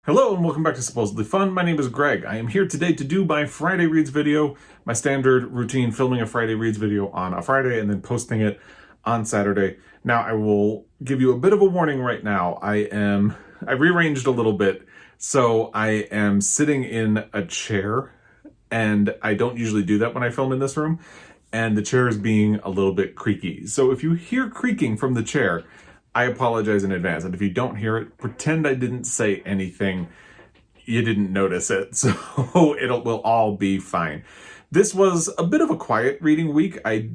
Hello and welcome back to Supposedly Fun. My name is Greg. I am here today to do my Friday Reads video, my standard routine filming a Friday Reads video on a Friday and then posting it on Saturday. Now I will give you a bit of a warning right now. I rearranged a little bit, so I am sitting in a chair and I don't usually do that when I film in this room, and the chair is being a little bit creaky. So if you hear creaking from the chair, I apologize in advance. And if you don't hear it, pretend I didn't say anything. You didn't notice it. So will all be fine. This was a bit of a quiet reading week. I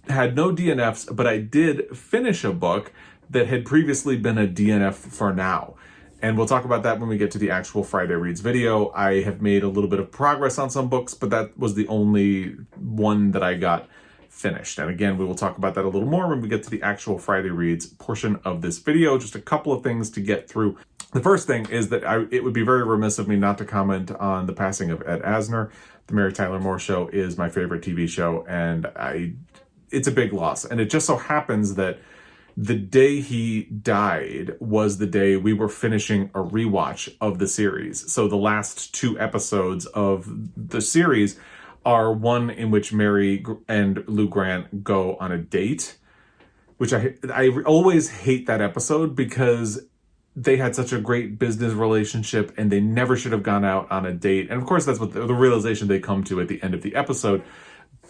had no DNFs, but I did finish a book that had previously been a DNF for now. And we'll talk about that when we get to the actual Friday Reads video. I have made a little bit of progress on some books, but that was the only one that I got finished. And again, we will talk about that a little more when we get to the actual Friday Reads portion of this video. Just a couple of things to get through. The first thing is that it would be very remiss of me not to comment on the passing of Ed Asner. The Mary Tyler Moore Show is my favorite TV show, and it's a big loss. And it just so happens that the day he died was the day we were finishing a rewatch of the series. So the last two episodes of the series are one in which Mary and Lou Grant go on a date, which I always hate that episode because they had such a great business relationship and they never should have gone out on a date. And of course, that's what the realization they come to at the end of the episode.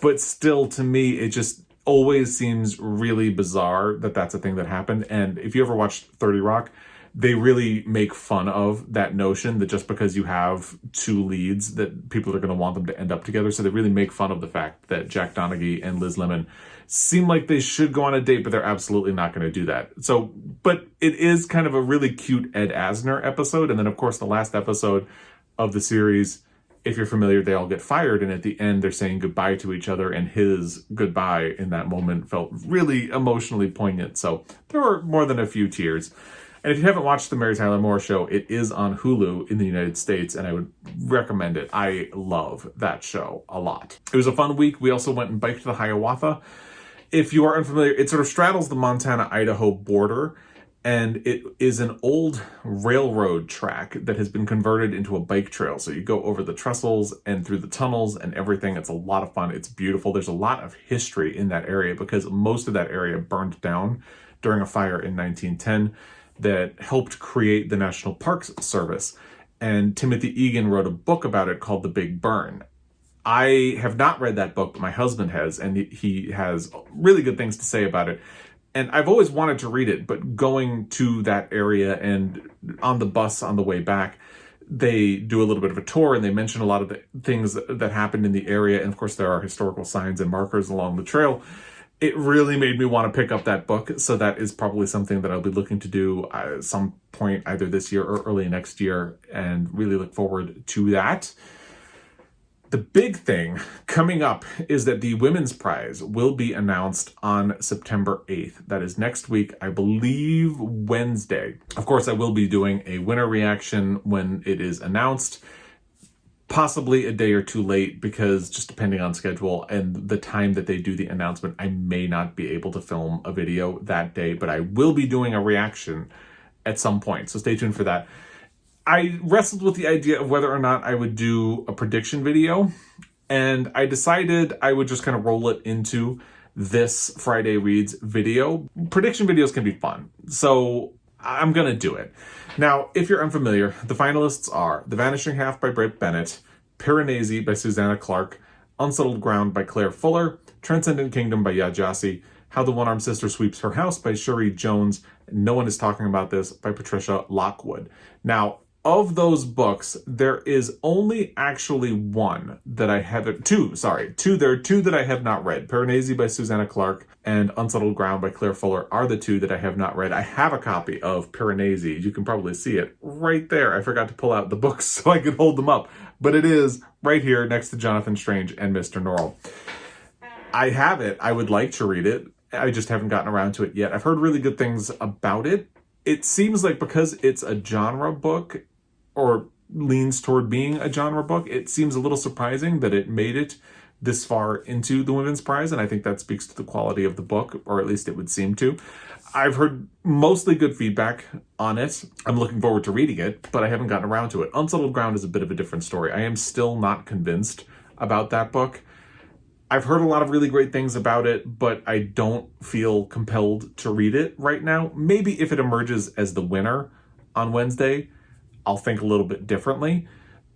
But still, to me, it just always seems really bizarre that that's a thing that happened. And if you ever watched 30 Rock, they really make fun of that notion that just because you have two leads that people are going to want them to end up together. So they really make fun of the fact that Jack Donaghy and Liz Lemon seem like they should go on a date, but they're absolutely not going to do that. So, but it is kind of a really cute Ed Asner episode. And then of course the last episode of the series, if you're familiar, they all get fired. And at the end, they're saying goodbye to each other. And his goodbye in that moment felt really emotionally poignant. So there were more than a few tears. And if you haven't watched the Mary Tyler Moore Show, it is on Hulu in the United States, and I would recommend it. I love that show a lot. It was a fun week. We also went and biked to the Hiawatha. If you are unfamiliar, it sort of straddles the Montana-Idaho border, and it is an old railroad track that has been converted into a bike trail. So you go over the trestles and through the tunnels and everything. It's a lot of fun. It's beautiful. There's a lot of history in that area because most of that area burned down during a fire in 1910. That helped create the National Parks Service. And Timothy Egan wrote a book about it called The Big Burn. I have not read that book, but my husband has, and he has really good things to say about it. And I've always wanted to read it, but going to that area and on the bus on the way back, they do a little bit of a tour and they mention a lot of the things that happened in the area. And of course, there are historical signs and markers along the trail. It really made me want to pick up that book, so that is probably something that I'll be looking to do at some point either this year or early next year, and really look forward to that. The big thing coming up is that the Women's Prize will be announced on September 8th. That is next week, I believe Wednesday. Of course, I will be doing a winner reaction when it is announced. Possibly a day or two late because just depending on schedule and the time that they do the announcement, I may not be able to film a video that day, but I will be doing a reaction at some point. So stay tuned for that. I wrestled with the idea of whether or not I would do a prediction video, and I decided I would just kind of roll it into this Friday Reads video. Prediction videos can be fun, so I'm going to do it. Now, if you're unfamiliar, the finalists are The Vanishing Half by Bennett, Piranesi by Susannah Clarke, Unsettled Ground by Claire Fuller, Transcendent Kingdom by Gyasi, How the One-Armed Sister Sweeps Her House by Cherie Jones, No One Is Talking About This by Patricia Lockwood. Now, of those books, there is only actually one that I haven't, two that I have not read. Piranesi by Susannah Clarke and Unsettled Ground by Claire Fuller are the two that I have not read. I have a copy of Piranesi. You can probably see it right there. I forgot to pull out the books so I could hold them up, but it is right here next to Jonathan Strange and Mr. Norrell. I have it. I would like to read it. I just haven't gotten around to it yet. I've heard really good things about it. It seems like because it's a genre book, or leans toward being a genre book, it seems a little surprising that it made it this far into the Women's Prize, and I think that speaks to the quality of the book, or at least it would seem to. I've heard mostly good feedback on it. I'm looking forward to reading it, but I haven't gotten around to it. Unsettled Ground is a bit of a different story. I am still not convinced about that book. I've heard a lot of really great things about it, but I don't feel compelled to read it right now. Maybe if it emerges as the winner on Wednesday, I'll think a little bit differently.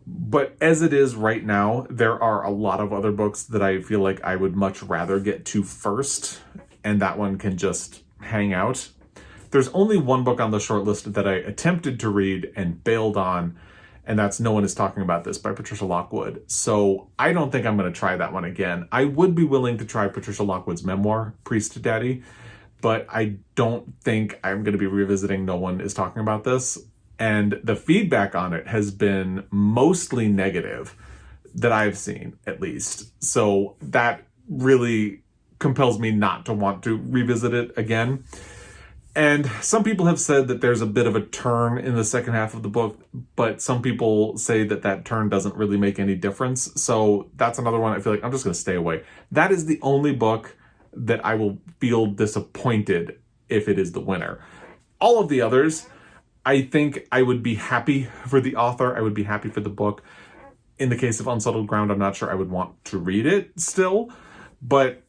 But as it is right now, there are a lot of other books that I feel like I would much rather get to first, and that one can just hang out. There's only one book on the shortlist that I attempted to read and bailed on, and that's No One Is Talking About This by Patricia Lockwood. So I don't think I'm going to try that one again. I would be willing to try Patricia Lockwood's memoir, Priest Daddy, but I don't think I'm going to be revisiting No One Is Talking About This. And the feedback on it has been mostly negative that I've seen, at least. So that really compels me not to want to revisit it again. And some people have said that there's a bit of a turn in the second half of the book, but some people say that that turn doesn't really make any difference. So that's another one I feel like I'm just going to stay away. That is the only book that I will feel disappointed if it is the winner. All of the others, I think I would be happy for the author. I would be happy for the book. In the case of Unsettled Ground, I'm not sure I would want to read it still, but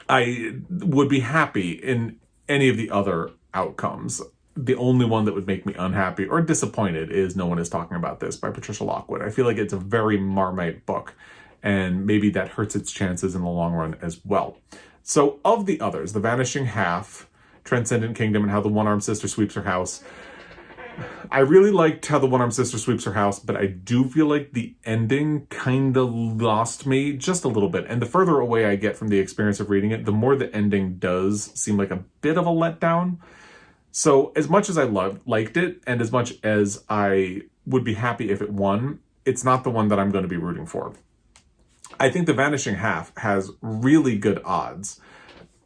I would be happy in any of the other outcomes. The only one that would make me unhappy or disappointed is No One Is Talking About This by Patricia Lockwood. I feel like it's a very Marmite book, and maybe that hurts its chances in the long run as well. So of the others, The Vanishing Half, Transcendent Kingdom, and How the One-Armed Sister Sweeps Her House, I really liked How the One-Armed Sister Sweeps Her House, but I do feel like the ending kind of lost me just a little bit. And the further away I get from the experience of reading it, the more the ending does seem like a bit of a letdown. So as much as I liked it, and as much as I would be happy if it won, it's not the one that I'm going to be rooting for. I think The Vanishing Half has really good odds.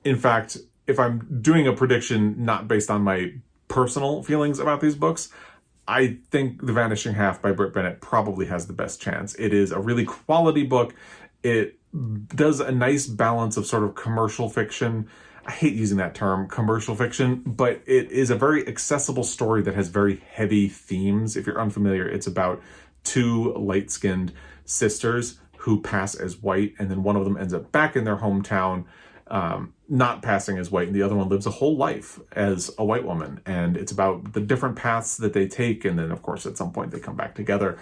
In fact, if I'm doing a prediction not based on my personal feelings about these books, I think The Vanishing Half by Brit Bennett probably has the best chance. It is a really quality book. It does a nice balance of sort of commercial fiction. I hate using that term, commercial fiction, but it is a very accessible story that has very heavy themes. If you're unfamiliar, it's about two light-skinned sisters who pass as white, and then one of them ends up back in their hometown, not passing as white, and the other one lives a whole life as a white woman. And it's about the different paths that they take, and then of course at some point they come back together.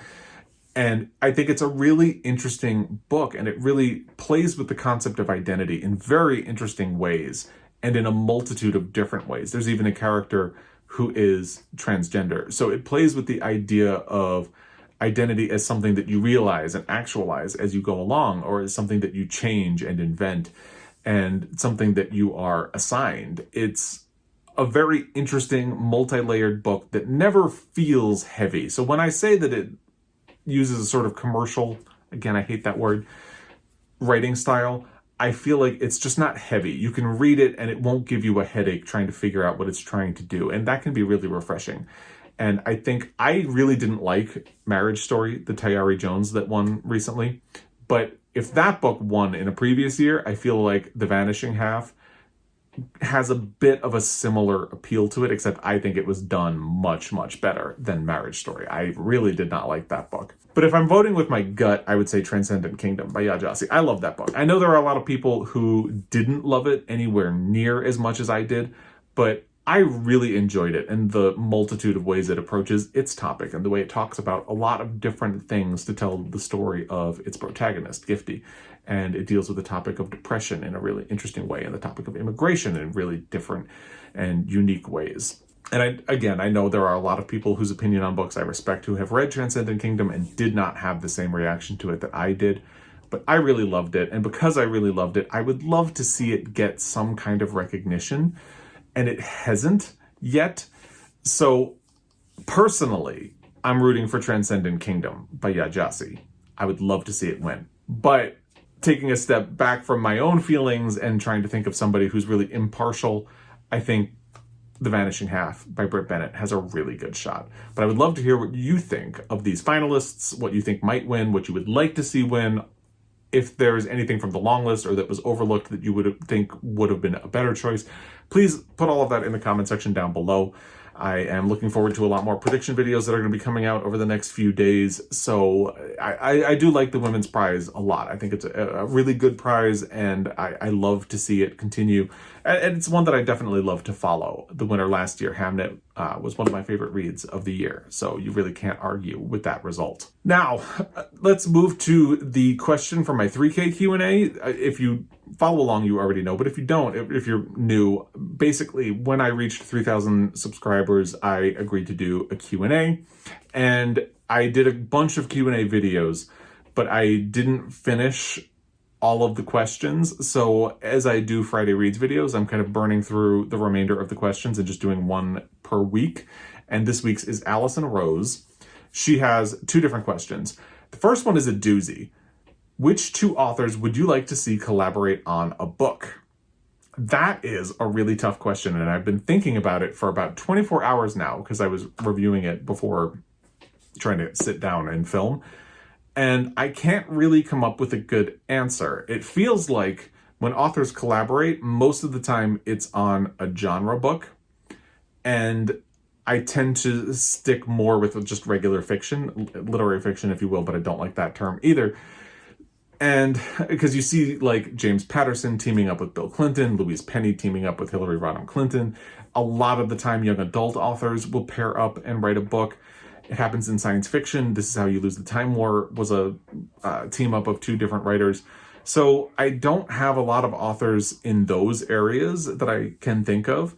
And I think it's a really interesting book, and it really plays with the concept of identity in very interesting ways, and in a multitude of different ways. There's even a character who is transgender. So it plays with the idea of identity as something that you realize and actualize as you go along, or as something that you change and invent, and something that you are assigned. It's a very interesting, multi-layered book that never feels heavy. So when I say that it uses a sort of commercial, again, I hate that word, writing style, I feel like it's just not heavy. You can read it and it won't give you a headache trying to figure out what it's trying to do. And that can be really refreshing. And I think I really didn't like Marriage Story, the Tayari Jones that won recently. But if that book won in a previous year, I feel like The Vanishing Half has a bit of a similar appeal to it, except I think it was done much, much better than Marriage Story. I really did not like that book. But if I'm voting with my gut, I would say Transcendent Kingdom by Gyasi. I love that book. I know there are a lot of people who didn't love it anywhere near as much as I did, but I really enjoyed it, and the multitude of ways it approaches its topic and the way it talks about a lot of different things to tell the story of its protagonist, Gifty. And it deals with the topic of depression in a really interesting way, and the topic of immigration in really different and unique ways. And I know there are a lot of people whose opinion on books I respect who have read Transcendent Kingdom and did not have the same reaction to it that I did. But I really loved it, and because I really loved it, I would love to see it get some kind of recognition. And it hasn't yet. So personally, I'm rooting for Transcendent Kingdom by Gyasi. I would love to see it win. But taking a step back from my own feelings and trying to think of somebody who's really impartial, I think The Vanishing Half by Brit Bennett has a really good shot. But I would love to hear what you think of these finalists, what you think might win, what you would like to see win, if there's anything from the long list or that was overlooked that you think would have been a better choice, please put all of that in the comment section down below. I am looking forward to a lot more prediction videos that are going to be coming out over the next few days. So I do like the women's prize a lot. I think it's a really good prize, and I love to see it continue. And it's one that I definitely love to follow. The winner last year, Hamnet, was one of my favorite reads of the year. So you really can't argue with that result. Now, let's move to the question for my 3K Q&A. If you follow along, you already know, but if you don't, if you're new, basically when I reached 3,000 subscribers, I agreed to do a Q&A, and I did a bunch of Q&A videos, but I didn't finish all of the questions. So as I do Friday Reads videos, I'm kind of burning through the remainder of the questions and just doing one per week. And this week's is Allison Rose. She has 2 different questions. The first one is a doozy. Which 2 authors would you like to see collaborate on a book? That is a really tough question, and I've been thinking about it for about 24 hours now because I was reviewing it before trying to sit down and film, and I can't really come up with a good answer. It feels like when authors collaborate, most of the time it's on a genre book, and I tend to stick more with just regular fiction, literary fiction, if you will, but I don't like that term either. And because you see like James Patterson teaming up with Bill Clinton, Louise Penny teaming up with Hillary Rodham Clinton. A lot of the time, young adult authors will pair up and write a book. It happens in science fiction. This Is How You Lose the Time War was a team up of 2 different writers. So I don't have a lot of authors in those areas that I can think of.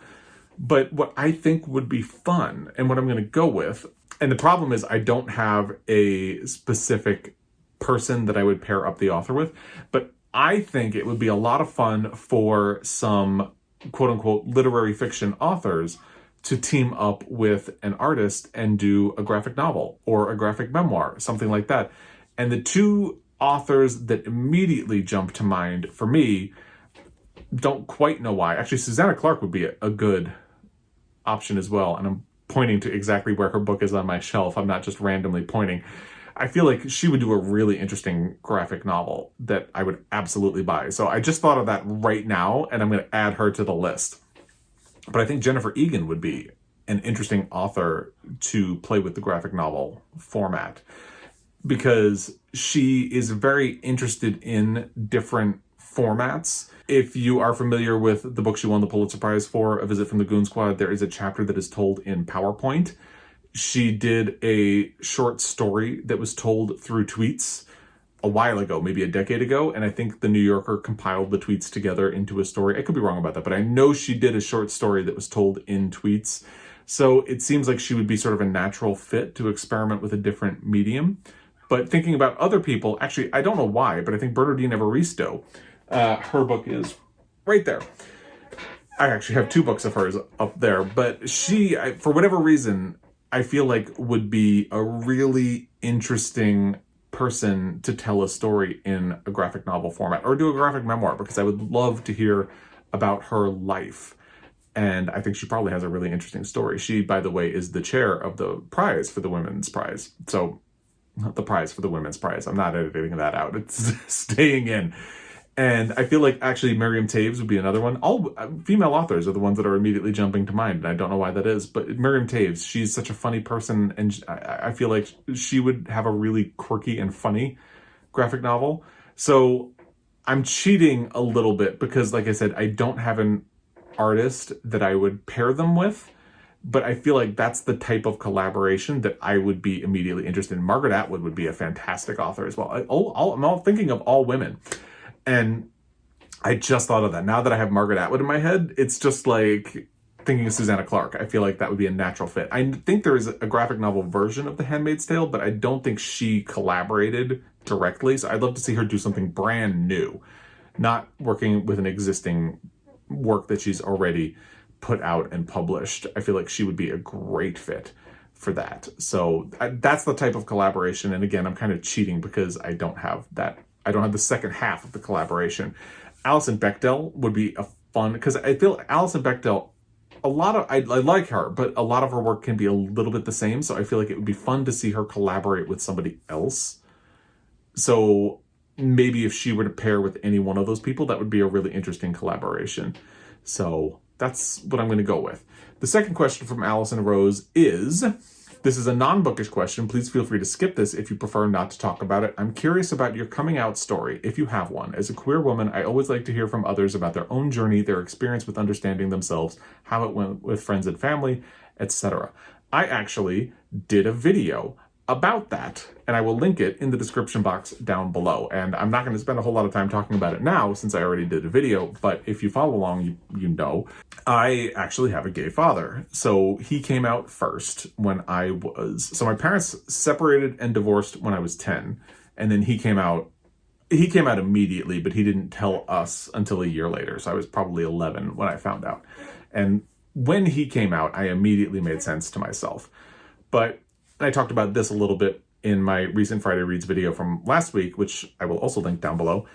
But what I think would be fun, and what I'm going to go with, and the problem is I don't have a specific person that I would pair up the author with, but I think it would be a lot of fun for some quote-unquote literary fiction authors to team up with an artist and do a graphic novel or a graphic memoir, something like that. And the 2 authors that immediately jump to mind for me, don't quite know why. Actually, Susannah Clarke would be a good option as well, and I'm pointing to exactly where her book is on my shelf. I'm not just randomly pointing. I feel like she would do a really interesting graphic novel that I would absolutely buy. So I just thought of that right now, and I'm going to add her to the list. But I think Jennifer Egan would be an interesting author to play with the graphic novel format, because she is very interested in different formats. If you are familiar with the book she won the Pulitzer Prize for, A Visit from the Goon Squad, there is a chapter that is told in PowerPoint. She did a short story that was told through tweets a while ago, maybe a decade ago, and I think the New Yorker compiled the tweets together into a story. I could be wrong about that, but I know she did a short story that was told in tweets. So it seems like she would be sort of a natural fit to experiment with a different medium. But thinking about other people, actually, I don't know why, but I think Bernardine Evaristo, her book is right there. I actually have 2 books of hers up there, but she, for whatever reason, I feel like would be a really interesting person to tell a story in a graphic novel format, or do a graphic memoir, because I would love to hear about her life. And I think she probably has a really interesting story. She, by the way, is the chair of the prize for the Women's Prize. So, not the prize for the Women's Prize. I'm not editing that out. It's staying in. And I feel like actually Miriam Taves would be another one. All female authors are the ones that are immediately jumping to mind, and I don't know why that is. But Miriam Taves, she's such a funny person, and I feel like she would have a really quirky and funny graphic novel. So I'm cheating a little bit because, like I said, I don't have an artist that I would pair them with. But I feel like that's the type of collaboration that I would be immediately interested in. Margaret Atwood would be a fantastic author as well. I'm all thinking of all women. And I just thought of that. Now that I have Margaret Atwood in my head, it's just like thinking of Susannah Clarke. I feel like that would be a natural fit. I think there is a graphic novel version of The Handmaid's Tale, but I don't think she collaborated directly. So I'd love to see her do something brand new, not working with an existing work that she's already put out and published. I feel like she would be a great fit for that. So that's the type of collaboration. And again, I'm kind of cheating because I don't have that. I don't have the second half of the collaboration. Alison Bechdel would be a fun, because I feel Alison Bechdel, I like her, but a lot of her work can be a little bit the same. So I feel like it would be fun to see her collaborate with somebody else. So maybe if she were to pair with any one of those people, that would be a really interesting collaboration. So that's what I'm going to go with. The second question from Allison Rose is, this is a non-bookish question. Please feel free to skip this if you prefer not to talk about it. I'm curious about your coming out story, if you have one. As a queer woman, I always like to hear from others about their own journey, their experience with understanding themselves, how it went with friends and family, etc. I actually did a video about that, and I will link it in the description box down below. And I'm not going to spend a whole lot of time talking about it now since I already did a video, but if you follow along, you know, I actually have a gay father. So he came out first when so my parents separated and divorced when I was 10, and then he came out immediately, but he didn't tell us until a year later. So I was probably 11 when I found out. And when he came out, I immediately made sense to myself. But I talked about this a little bit in my recent Friday Reads video from last week, which I will also link down below,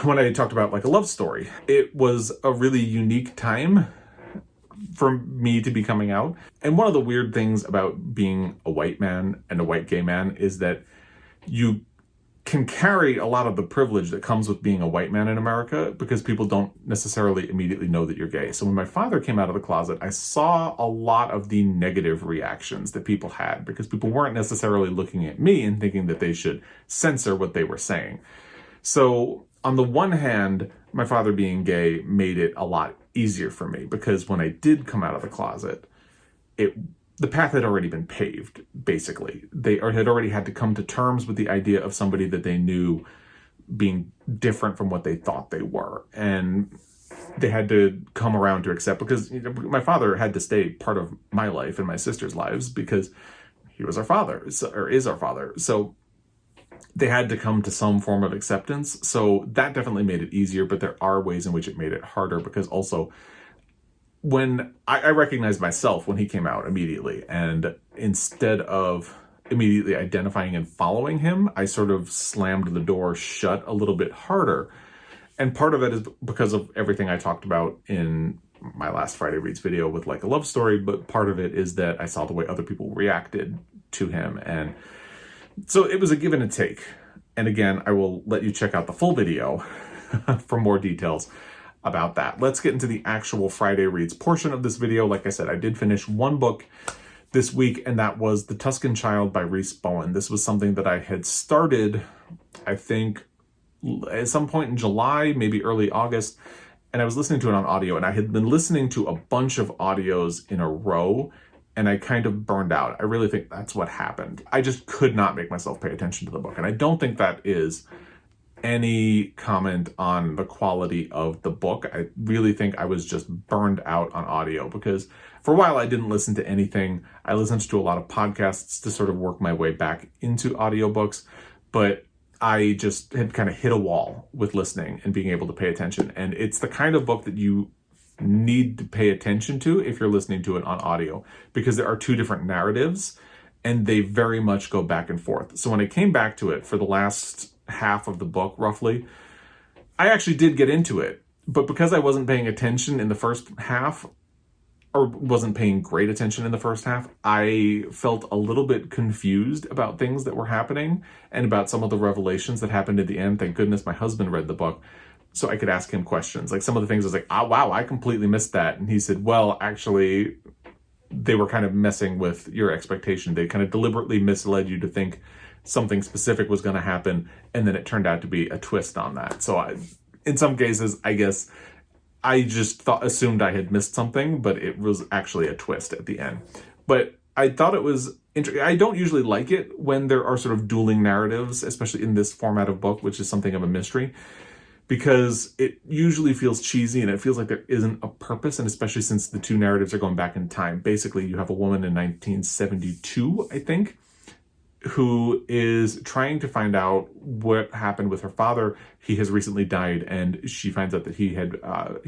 when I talked about like a love story. It was a really unique time for me to be coming out. And one of the weird things about being a white man and a white gay man is that you can carry a lot of the privilege that comes with being a white man in America because people don't necessarily immediately know that you're gay. So when my father came out of the closet, I saw a lot of the negative reactions that people had because people weren't necessarily looking at me and thinking that they should censor what they were saying. So on the one hand, my father being gay made it a lot easier for me because when I did come out of the closet, the path had already been paved, basically. They had already had to come to terms with the idea of somebody that they knew being different from what they thought they were. And they had to come around to accept, because my father had to stay part of my life and my sister's lives because he was our father, or is our father. So they had to come to some form of acceptance. So that definitely made it easier, but there are ways in which it made it harder because also when I recognized myself when he came out immediately, and instead of immediately identifying and following him, I sort of slammed the door shut a little bit harder. And part of it is because of everything I talked about in my last Friday Reads video with like a love story, but part of it is that I saw the way other people reacted to him. And so it was a give and a take. And again, I will let you check out the full video for more details about that. Let's get into the actual Friday Reads portion of this video. Like I said, I did finish one book this week, and that was The Tuscan Child by Rhys Bowen. This was something that I had started, I think, at some point in July, maybe early August, and I was listening to it on audio, and I had been listening to a bunch of audios in a row, and I kind of burned out. I really think that's what happened. I just could not make myself pay attention to the book, and I don't think that is any comment on the quality of the book. I really think I was just burned out on audio because for a while I didn't listen to anything. I listened to a lot of podcasts to sort of work my way back into audiobooks, but I just had kind of hit a wall with listening and being able to pay attention. And it's the kind of book that you need to pay attention to if you're listening to it on audio, because there are two different narratives and they very much go back and forth. So when I came back to it for the last half of the book, roughly, I actually did get into it, but because I wasn't paying attention in the first half, or wasn't paying great attention in the first half, I felt a little bit confused about things that were happening and about some of the revelations that happened at the end. Thank goodness my husband read the book so I could ask him questions. Like some of the things I was like, oh, wow, I completely missed that. And he said, well, actually, they were kind of messing with your expectation. They kind of deliberately misled you to think something specific was going to happen, and then it turned out to be a twist on that. So in some cases, I guess I just assumed I had missed something, but it was actually a twist at the end. But I thought it was interesting. I don't usually like it when there are sort of dueling narratives, especially in this format of book, which is something of a mystery, because it usually feels cheesy and it feels like there isn't a purpose, and especially since the two narratives are going back in time. Basically, you have a woman in 1972, I think, who is trying to find out what happened with her father. He has recently died, and she finds out that he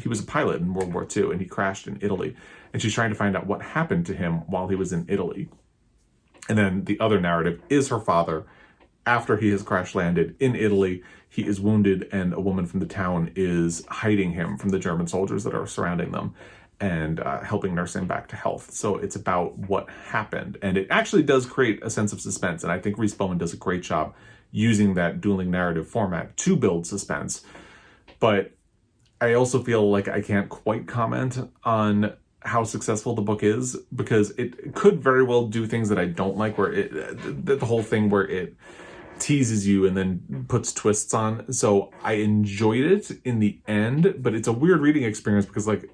was a pilot in World War II, and he crashed in Italy. And she's trying to find out what happened to him while he was in Italy. And then the other narrative is her father. After he has crash landed in Italy, he is wounded, and a woman from the town is hiding him from the German soldiers that are surrounding them. and helping nurse him back to health. So it's about what happened. And it actually does create a sense of suspense. And I think Rhys Bowen does a great job using that dueling narrative format to build suspense. But I also feel like I can't quite comment on how successful the book is, because it could very well do things that I don't like, where the whole thing where it teases you and then puts twists on. So I enjoyed it in the end, but it's a weird reading experience because like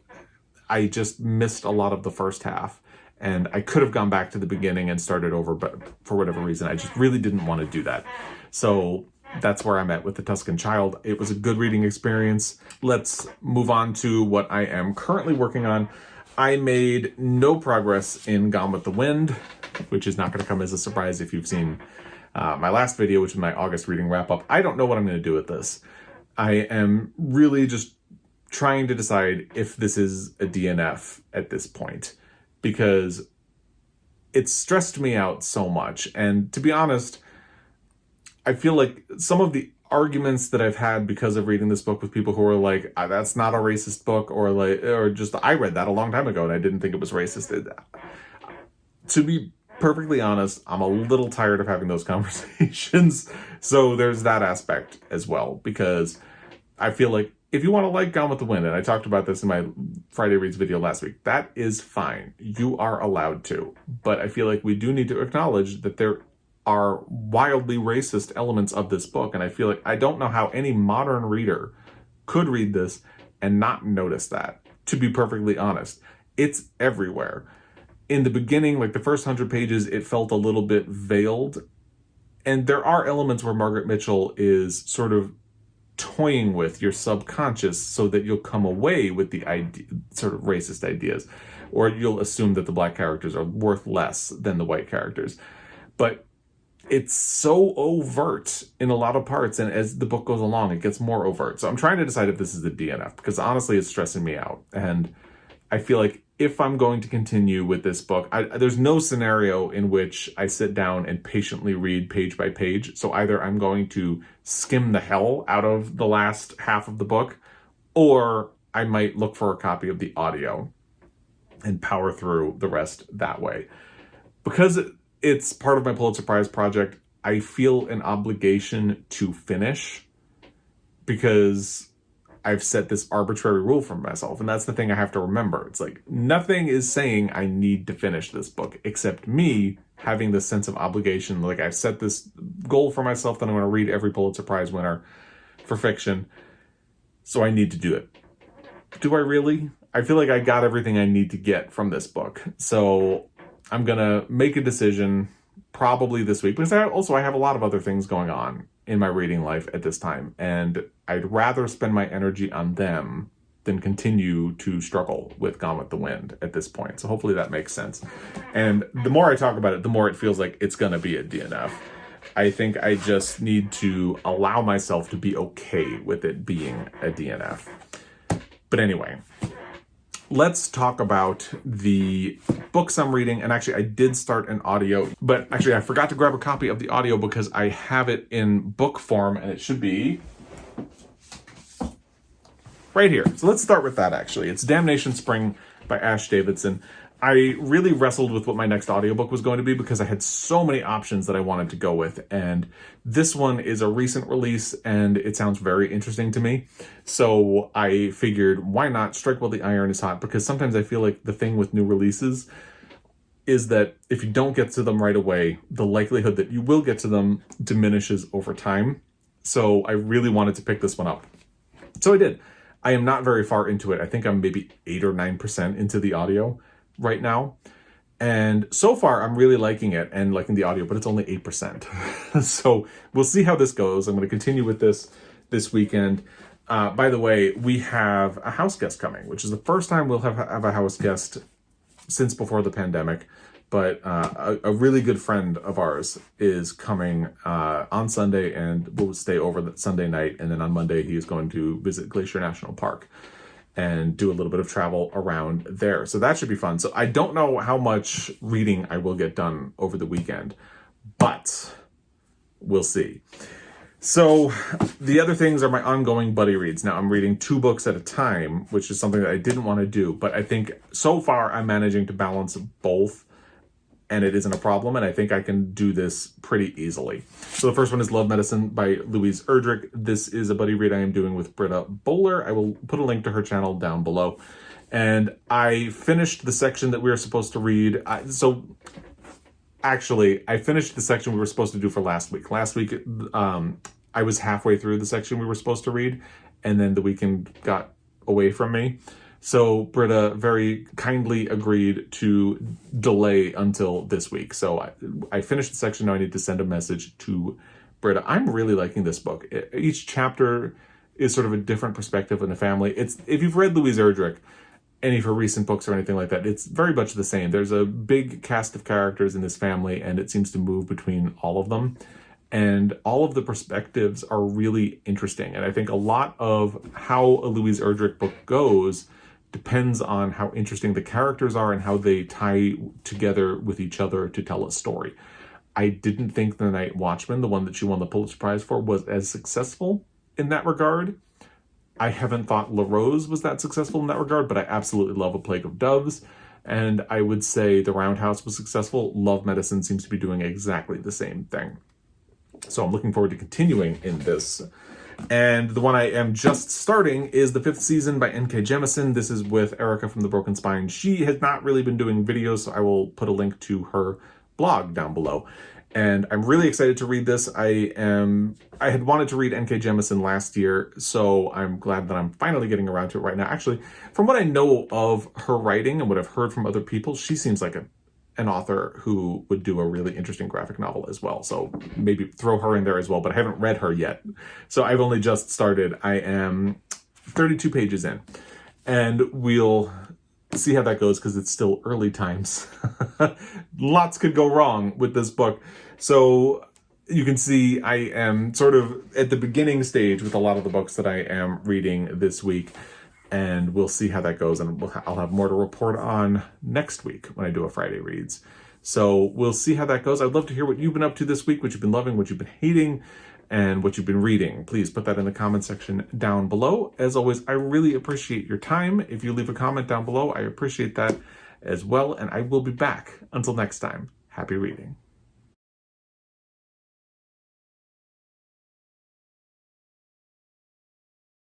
I just missed a lot of the first half, and I could have gone back to the beginning and started over, but for whatever reason, I just really didn't want to do that. So that's where I'm at with The Tuscan Child. It was a good reading experience. Let's move on to what I am currently working on. I made no progress in Gone with the Wind, which is not going to come as a surprise if you've seen my last video, which is my August reading wrap-up. I don't know what I'm going to do with this. I am really just trying to decide if this is a DNF at this point, because it stressed me out so much. And to be honest, I feel like some of the arguments that I've had because of reading this book with people who are like, that's not a racist book, or just, I read that a long time ago and I didn't think it was racist. To be perfectly honest, I'm a little tired of having those conversations. So there's that aspect as well, because I feel like if you want to like Gone with the Wind, and I talked about this in my Friday Reads video last week, that is fine. You are allowed to. But I feel like we do need to acknowledge that there are wildly racist elements of this book. And I feel like I don't know how any modern reader could read this and not notice that, to be perfectly honest. It's everywhere. In the beginning, like the first 100 pages, it felt a little bit veiled. And there are elements where Margaret Mitchell is sort of toying with your subconscious so that you'll come away with the sort of racist ideas, or you'll assume that the black characters are worth less than the white characters. But it's so overt in a lot of parts, and as the book goes along, it gets more overt. So I'm trying to decide if this is a DNF, because honestly, it's stressing me out. And I feel like if I'm going to continue with this book, there's no scenario in which I sit down and patiently read page by page. So either I'm going to skim the hell out of the last half of the book, or I might look for a copy of the audio and power through the rest that way. Because it's part of my Pulitzer Prize project, I feel an obligation to finish, because I've set this arbitrary rule for myself. And that's the thing I have to remember. It's like, nothing is saying I need to finish this book, except me having this sense of obligation. Like, I've set this goal for myself that I'm going to read every Pulitzer Prize winner for fiction. So I need to do it. Do I really? I feel like I got everything I need to get from this book. So I'm going to make a decision probably this week, because I have a lot of other things going on in my reading life at this time, and I'd rather spend my energy on them than continue to struggle with Gone with the Wind at this point. So hopefully that makes sense. And the more I talk about it, the more it feels like it's going to be a DNF. I think I just need to allow myself to be okay with it being a DNF. But anyway, let's talk about the books I'm reading. And actually, I did start an audio, but actually I forgot to grab a copy of the audio because I have it in book form, and it should be right here. So let's start with that, actually. It's Damnation Spring by Ash Davidson. I really wrestled with what my next audiobook was going to be, because I had so many options that I wanted to go with. And this one is a recent release, and it sounds very interesting to me. So I figured, why not strike while the iron is hot? Because sometimes I feel like the thing with new releases is that if you don't get to them right away, the likelihood that you will get to them diminishes over time. So I really wanted to pick this one up. So I did. I am not very far into it. I think I'm maybe 8 or 9% into the audio right now. And so far, I'm really liking it and liking the audio, but it's only 8%. So we'll see how this goes. I'm going to continue with this weekend. By the way, we have a house guest coming, which is the first time we'll have a house guest since before the pandemic. But a really good friend of ours is coming on Sunday, and will stay over the Sunday night. And then on Monday, he is going to visit Glacier National Park and do a little bit of travel around there. So that should be fun. So I don't know how much reading I will get done over the weekend, but we'll see. So the other things are my ongoing buddy reads. Now I'm reading 2 books at a time, which is something that I didn't want to do, but I think so far I'm managing to balance both, and it isn't a problem, and I think I can do this pretty easily. So the first one is Love Medicine by Louise Erdrich. This is a buddy read I am doing with Britta Bowler. I will put a link to her channel down below. And I finished the section that we were supposed to read. Actually, I finished the section we were supposed to do for last week. Last week, I was halfway through the section we were supposed to read, and then the weekend got away from me. So Britta very kindly agreed to delay until this week. So I finished the section. Now I need to send a message to Britta. I'm really liking this book. Each chapter is sort of a different perspective in the family. If you've read Louise Erdrich, any of her recent books or anything like that, it's very much the same. There's a big cast of characters in this family, and it seems to move between all of them. And all of the perspectives are really interesting. And I think a lot of how a Louise Erdrich book goes depends on how interesting the characters are and how they tie together with each other to tell a story. I didn't think The Night Watchman, the one that she won the Pulitzer Prize for, was as successful in that regard. I haven't thought La Rose was that successful in that regard, but I absolutely love A Plague of Doves. And I would say The Roundhouse was successful. Love Medicine seems to be doing exactly the same thing. So I'm looking forward to continuing in this. And the one I am just starting is the 5th season by N.K. Jemisin. This is with Erica from The Broken Spine. She has not really been doing videos, so I will put a link to her blog down below. And I'm really excited to read this. I had wanted to read N.K. Jemisin last year, so I'm glad that I'm finally getting around to it right now. Actually, from what I know of her writing and what I've heard from other people, she seems like an author who would do a really interesting graphic novel as well. So maybe throw her in there as well, but I haven't read her yet. So I've only just started. I am 32 pages in, and we'll see how that goes because it's still early times. Lots could go wrong with this book. So you can see I am sort of at the beginning stage with a lot of the books that I am reading this week. And we'll see how that goes. And I'll have more to report on next week when I do a Friday Reads. So we'll see how that goes. I'd love to hear what you've been up to this week, what you've been loving, what you've been hating, and what you've been reading. Please put that in the comment section down below. As always, I really appreciate your time. If you leave a comment down below, I appreciate that as well. And I will be back. Until next time, happy reading.